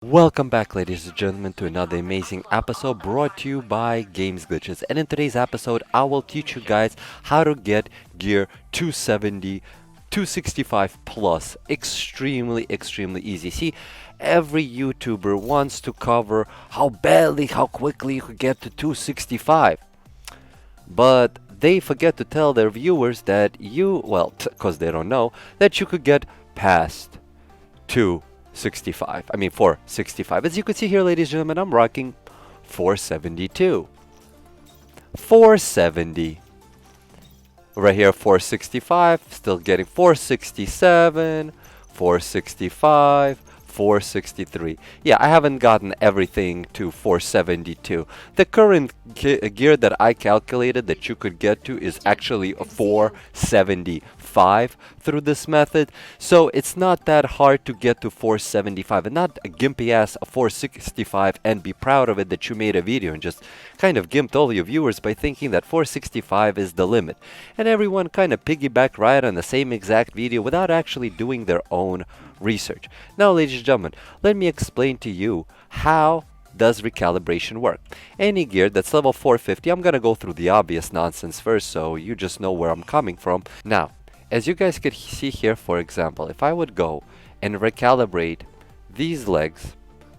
Welcome back, ladies and gentlemen, to another amazing episode brought to you by GamesGlitches. And in today's episode, I will teach you guys how to get gear 270, 265 plus. Extremely easy. See, every YouTuber wants to cover how quickly you could get to 265. But they forget to tell their viewers that because they don't know, that you could get past 265. I mean 465. As you can see here, ladies and gentlemen, I'm rocking 472. 470. Right here, 465. Still getting 467, 465, 463. Yeah, I haven't gotten everything to 472. The current gear that I calculated that you could get to is actually a 475 through this method. So it's not that hard to get to 475 and not a gimpy ass 465 and be proud of it that you made a video and just kind of gimped all your viewers by thinking that 465 is the limit. And everyone kind of piggyback right on the same exact video without actually doing their own research. Now, ladies and gentlemen, let me explain to you how does recalibration work. Any gear that's level 450, I'm gonna go through the obvious nonsense first so you just know where I'm coming from. Now, as you guys could see here, for example, if I would go and recalibrate these legs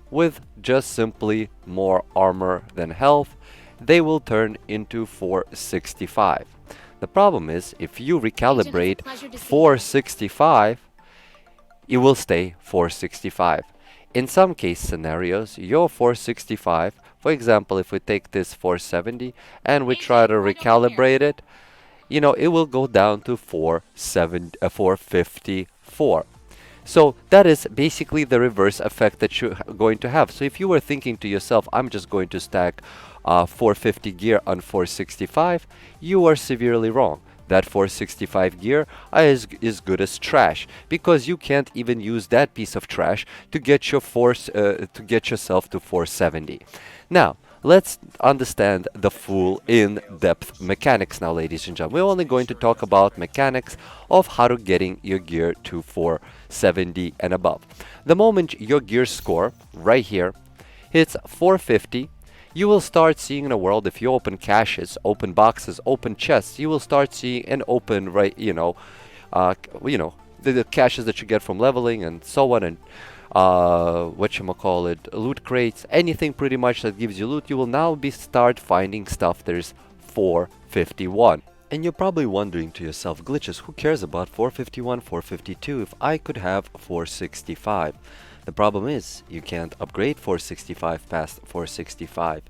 with just simply more armor than health, they will turn into 465. The problem is, if you recalibrate 465, it will stay 465. In some case scenarios, your 465, for example, if we take this 470 and we try to recalibrate it, it will go down to 454. So that is basically the reverse effect that you're going to have. So if you were thinking to yourself, I'm just going to stack 450 gear on 465, you are severely wrong. That 465 gear is good as trash because you can't even use that piece of trash to get yourself to 470. Now, let's understand the full in-depth mechanics now, ladies and gentlemen. We're only going to talk about mechanics of how to getting your gear to 470 and above. The moment your gear score right here hits 450, you will start seeing in a world, if you open caches, open boxes, open chests, you will start seeing and open, right, the caches that you get from leveling and so on, and loot crates, anything pretty much that gives you loot, you will now start finding stuff that is 451. And you're probably wondering to yourself, glitches, who cares about 451, 452 if I could have 465? The problem is, you can't upgrade 465 past 465.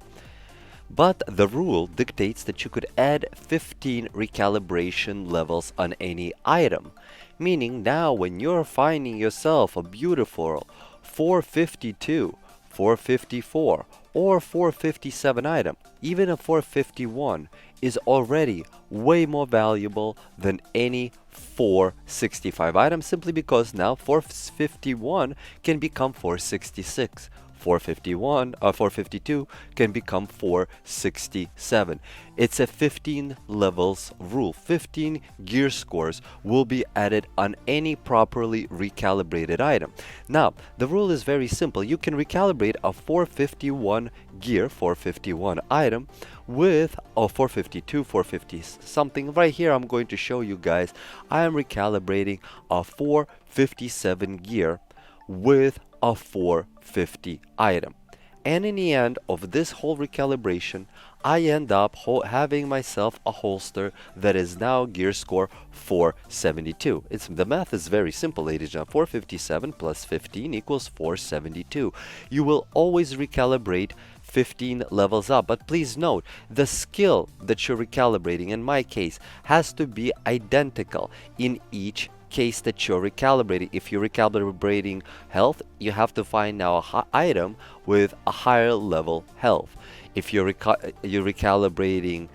But the rule dictates that you could add 15 recalibration levels on any item. Meaning now when you're finding yourself a beautiful 452, 454, or 457 item, even a 451 is already way more valuable than any 465 item, simply because now 451 can become 466. 452 can become 467. It's a 15 levels rule. 15 gear scores will be added on any properly recalibrated item. Now, the rule is very simple. You can recalibrate a 451 gear, 451 item with a 452, 450 something. Right here, I'm going to show you guys. I am recalibrating a 457 gear with a 450 item. And in the end of this whole recalibration, I end up having myself a holster that is now gear score 472. The math is very simple, ladies and gentlemen. 457 plus 15 equals 472. You will always recalibrate 15 levels up, but please note, the skill that you're recalibrating, in my case, has to be identical in each case that you're recalibrating. If you're recalibrating health, you have to find now a item with a higher level health. If you're recalibrating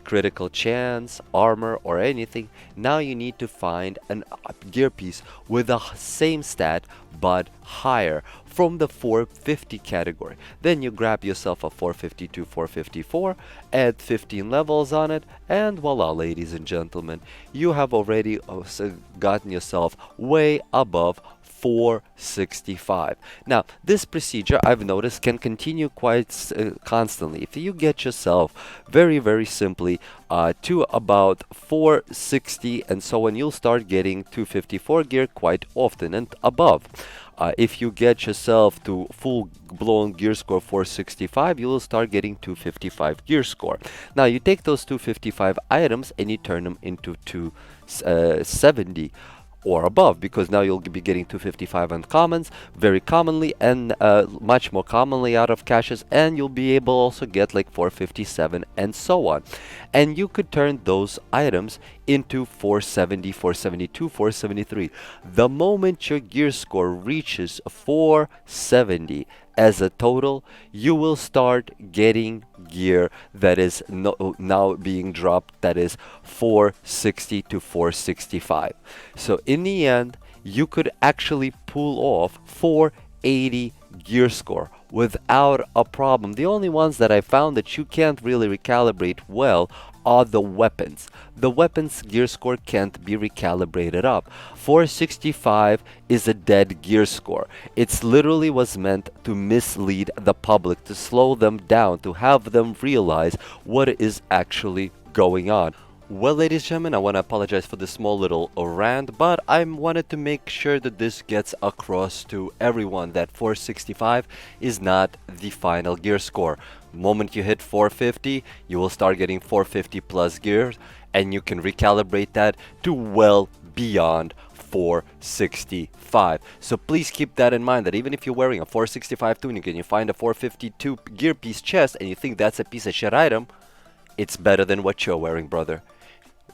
critical chance, armor, or anything, now you need to find a gear piece with the same stat but higher from the 450 category. Then you grab yourself a 452, 454, add 15 levels on it, and voila, ladies and gentlemen, you have already gotten yourself way above 465. Now, this procedure I've noticed can continue quite constantly. If you get yourself very simply to about 460 and so on, you'll start getting 254 gear quite often and above. If you get yourself to full-blown gear score 465, you will start getting 255 gear score. Now, you take those 255 items and you turn them into 270 or above, because now you'll be getting 255 uncommons very commonly and much more commonly out of caches, and you'll be able also get like 457 and so on. And you could turn those items into 470, 472, 473. The moment your gear score reaches 470 as a total, you will start getting gear that is now being dropped, that is 460 to 465. So in the end, you could actually pull off 480 gear score without a problem. The only ones that I found that you can't really recalibrate well are the weapons. The weapons gear score can't be recalibrated up. 465 is a dead gear score. It's literally was meant to mislead the public, to slow them down, to have them realize what is actually going on. Well, ladies and gentlemen, I want to apologize for this small little rant, but I wanted to make sure that this gets across to everyone that 465 is not the final gear score. The moment you hit 450, you will start getting 450 plus gears, and you can recalibrate that to well beyond 465. So please keep that in mind, that even if you're wearing a 465 tunic and you find a 452 gear piece chest and you think that's a piece of shit item, it's better than what you're wearing, brother.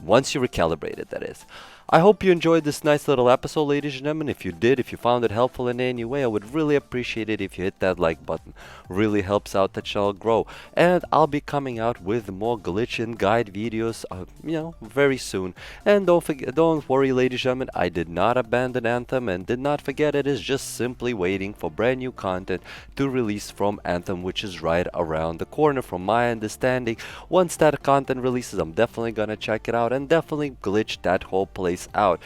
Once you recalibrate it, that is. I hope you enjoyed this nice little episode, ladies and gentlemen. If you did, if you found it helpful in any way, I would really appreciate it if you hit that like button. Really helps out the channel grow. And I'll be coming out with more glitch and guide videos, very soon. And don't worry, ladies and gentlemen, I did not abandon Anthem and did not forget. It is just simply waiting for brand new content to release from Anthem, which is right around the corner from my understanding. Once that content releases, I'm definitely gonna check it out and definitely glitch that whole place out.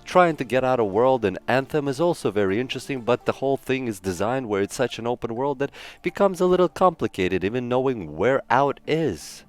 Trying to get out of world in Anthem is also very interesting, but the whole thing is designed where it's such an open world that becomes a little complicated even knowing where out is.